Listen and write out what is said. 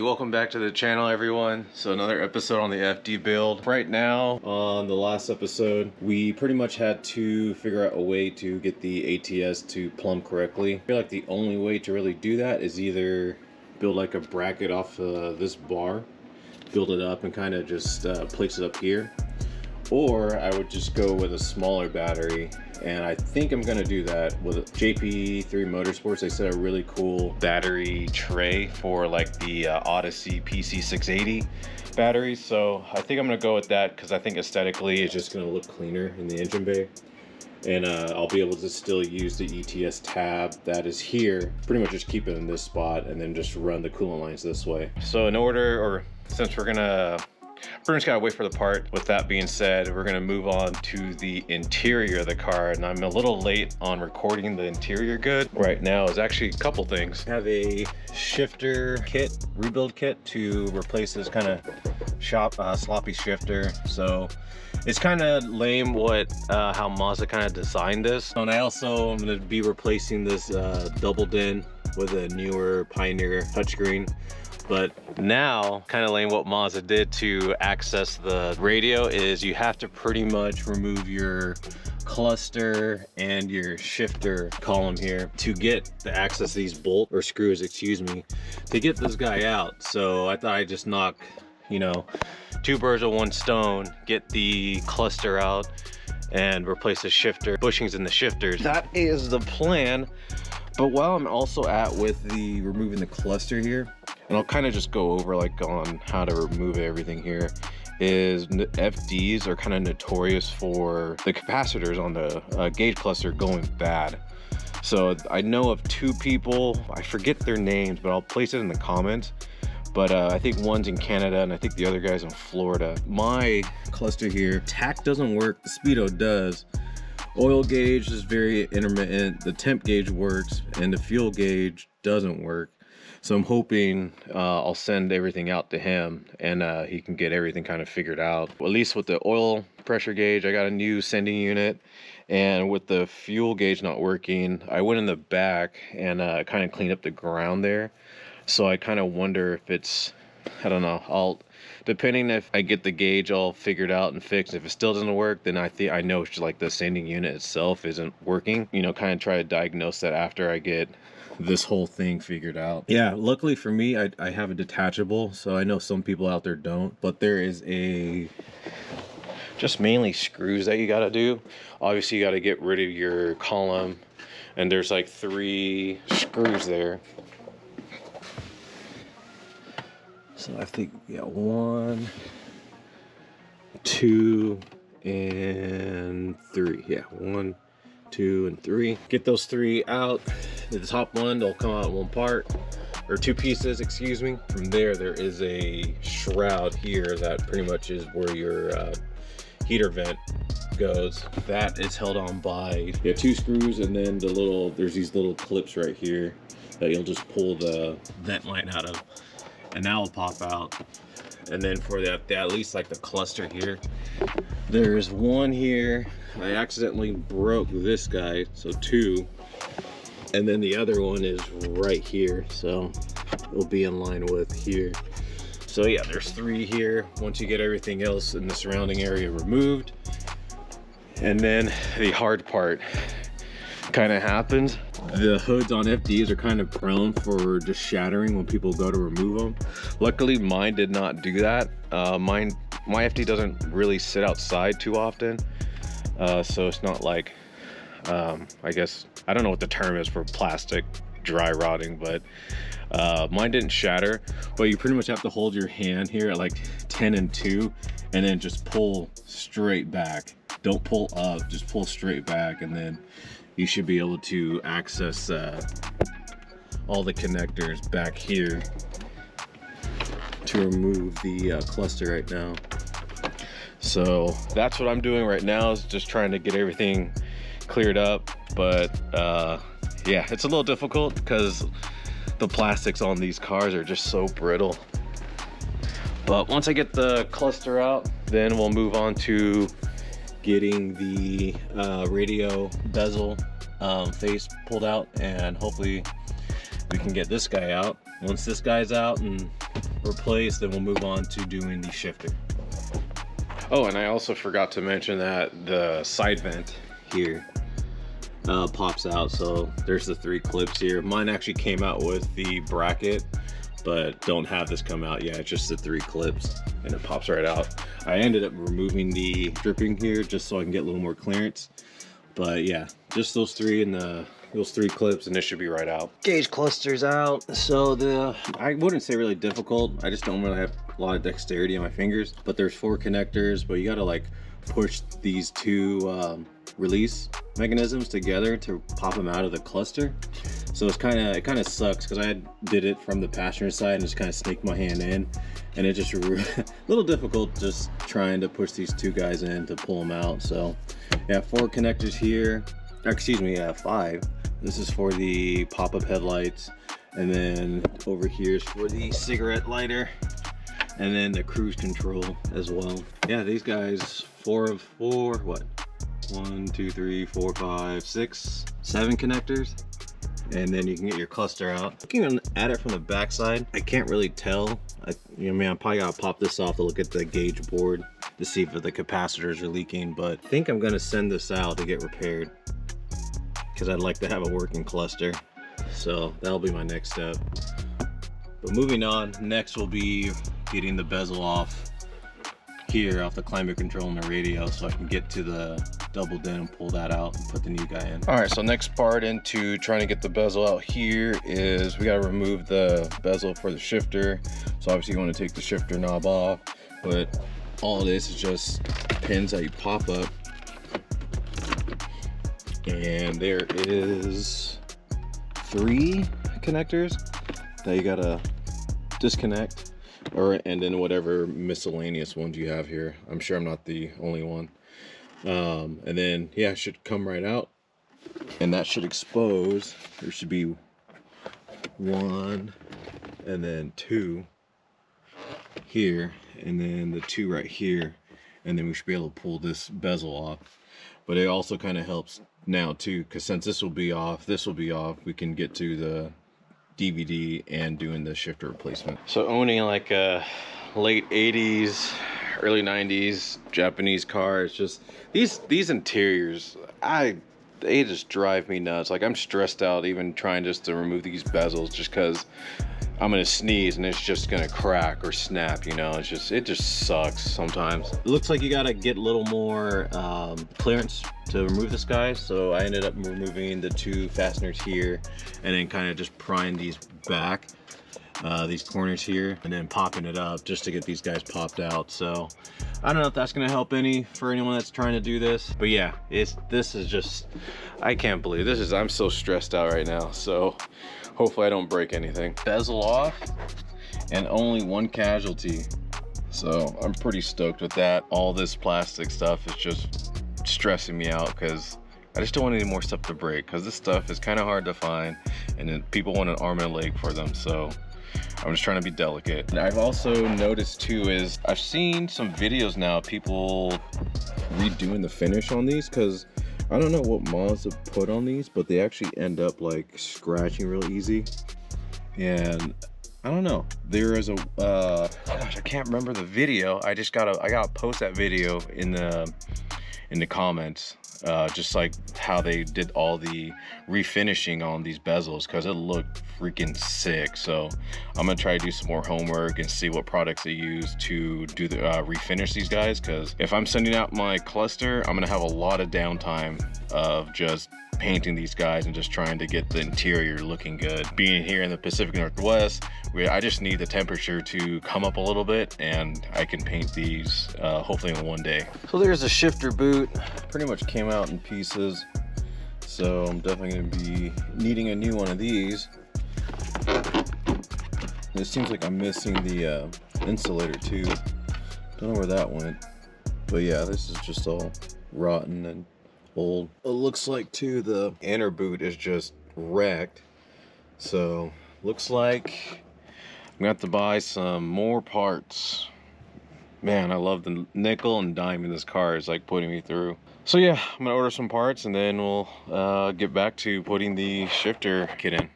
Welcome back to the channel, everyone. So another episode on the FD build. Right now, on the last episode, we pretty much had to figure out a way to get the ATS to plumb correctly. I feel like the only way to really do that is either build like a bracket off this bar, build it up and kind of just place it up here, or I would just go with a smaller battery. And I think I'm gonna do that with JP3 Motorsports. They said a really cool battery tray for like the Odyssey PC680 batteries. So I think I'm gonna go with that because I think aesthetically it's just gonna look cleaner in the engine bay. And I'll be able to still use the ETS tab that is here, pretty much just keep it in this spot and then just run the coolant lines this way. So in order, or since we're just gotta wait for the part. With that being said, we're gonna move on to the interior of the car, and I'm a little late on recording the interior good right now. Is actually a couple things. I have a shifter kit, rebuild kit to replace this kind of sloppy shifter. So it's kind of lame how Mazda kind of designed this. And I also am gonna be replacing this double din with a newer Pioneer touchscreen. But now, kind of lame what Mazda did to access the radio is you have to pretty much remove your cluster and your shifter column here to get the access to these bolt or screws, excuse me, to get this guy out. So I thought I'd just knock, you know, two birds with one stone, get the cluster out and replace the shifter, bushings in the shifters. That is the plan. But while I'm also with the removing the cluster here, and I'll kind of just go over like on how to remove everything here, is FDs are kind of notorious for the capacitors on the gauge cluster going bad. So I know of two people, I forget their names, but I'll place it in the comments. But I think one's in Canada and I think the other guy's in Florida. My cluster here, tach doesn't work, the speedo does. Oil gauge is very intermittent, the temp gauge works, and the fuel gauge doesn't work. So I'm hoping I'll send everything out to him and he can get everything kind of figured out. At least with the oil pressure gauge, I got a new sending unit. And with the fuel gauge not working, I went in the back and kind of cleaned up the ground there. So I kind of wonder if it's, I don't know, depending if I get the gauge all figured out and fixed. If it still doesn't work, then I know it's just like the sending unit itself isn't working. You know, kind of try to diagnose that after I get this whole thing figured out. Yeah, luckily for me, I have a detachable, so I know some people out there don't, but there is just mainly screws that you gotta do. Obviously you gotta get rid of your column, and there's like 3 screws there. So I think, yeah, 1, 2, and 3. Yeah, 1, 2, and 3. Get those 3 out. The top one, they'll come out in one part, or 2 pieces, excuse me. From there is a shroud here that pretty much is where your heater vent goes. That is held on by 2 screws, and then there's these little clips right here that you'll just pull the vent line out of, and that will pop out. And then for that, at least like the cluster here, there's one here. I accidentally broke this guy, so 2. And then the other one is right here, so it'll be in line with here. So yeah, there's 3 here. Once you get everything else in the surrounding area removed, and then the hard part kind of happens. The hoods on FDs are kind of prone for just shattering when people go to remove them. Luckily mine did not do that. My FD doesn't really sit outside too often, so it's not like I guess, I don't know what the term is for plastic dry rotting, but mine didn't shatter. But you pretty much have to hold your hand here at like 10 and 2 and then just pull straight back. Don't pull up, just pull straight back, and then you should be able to access all the connectors back here to remove the cluster right now. So that's what I'm doing right now, is just trying to get everything cleared up. But yeah, it's a little difficult because the plastics on these cars are just so brittle. But once I get the cluster out, then we'll move on to getting the radio bezel face pulled out, and hopefully we can get this guy out. Once this guy's out and replaced, then we'll move on to doing the shifter. Oh, and I also forgot to mention that the side vent here pops out. So there's the 3 clips here. Mine actually came out with the bracket, but don't have this come out yet. It's just the 3 clips and it pops right out. I ended up removing the stripping here just so I can get a little more clearance. But yeah, just those 3 and those 3 clips and this should be right out. Gauge cluster's out. So I wouldn't say really difficult. I just don't really have a lot of dexterity on my fingers, but there's 4 connectors, but you gotta like push these 2 release mechanisms together to pop them out of the cluster. So it kind of sucks because I did it from the passenger side and just kind of snaked my hand in, and it just a little difficult just trying to push these 2 guys in to pull them out. So yeah, 4 connectors here, or excuse me, 5. This is for the pop-up headlights, and then over here is for the cigarette lighter, and then the cruise control as well. Yeah, these guys, 4 of 4, what? 1, 2, 3, 4, 5, 6, 7 connectors. And then you can get your cluster out. Looking at it from the back side, I can't really tell. I probably gotta pop this off to look at the gauge board to see if the capacitors are leaking, but I think I'm gonna send this out to get repaired because I'd like to have a working cluster. So that'll be my next step. But moving on, next will be getting the bezel off here off the climate control and the radio so I can get to the double din and pull that out and put the new guy in. All right, so next part into trying to get the bezel out here is we gotta remove the bezel for the shifter. So obviously you want to take the shifter knob off, but all this is just pins that you pop up. And there is 3 connectors that you gotta disconnect, and then whatever miscellaneous ones you have here. I'm sure I'm not the only one. And then yeah, it should come right out, and that should expose. There should be 1 and then 2 here, and then the 2 right here, and then we should be able to pull this bezel off. But it also kind of helps now too, because since this will be off, we can get to the DVD and doing the shifter replacement. So owning like a late 80s, early 90s Japanese car, it's just these interiors, they just drive me nuts. Like I'm stressed out even trying just to remove these bezels, just because I'm gonna sneeze and it's just gonna crack or snap, you know. It just sucks sometimes. It looks like you gotta get a little more clearance to remove this guy, so I ended up removing the 2 fasteners here and then kind of just prying these back, these corners here, and then popping it up just to get these guys popped out. So I don't know if that's gonna help for anyone that's trying to do this, but yeah, this is just, I can't believe this is, I'm so stressed out right now. So hopefully I don't break anything. Bezel off and only 1 casualty, so I'm pretty stoked with that. All this plastic stuff is just stressing me out because I just don't want any more stuff to break, because this stuff is kind of hard to find, and then people want an arm and a leg for them. So I'm just trying to be delicate. And I've also noticed too is I've seen some videos now, people redoing the finish on these, because I don't know what Mazda put on these, but they actually end up like scratching real easy. And I don't know, there is a gosh, I can't remember the video. I gotta post that video in the comments, just like how they did all the refinishing on these bezels, because it looked freaking sick. So I'm gonna try to do some more homework and see what products they use to do the refinish these guys, because if I'm sending out my cluster, I'm gonna have a lot of downtime of just painting these guys and just trying to get the interior looking good. Being here in the Pacific Northwest, I just need the temperature to come up a little bit and I can paint these hopefully in 1 day. So there's the shifter boot, pretty much came out in pieces, so I'm definitely going to be needing a new one of these. It seems like I'm missing the insulator too. Don't know where that went, but yeah, this is just all rotten and old. It looks like too the inner boot is just wrecked, so looks like I'm gonna have to buy some more parts. Man, I love the nickel and dime in this car, is like putting me through. So yeah, I'm gonna order some parts and then we'll get back to putting the shifter kit in.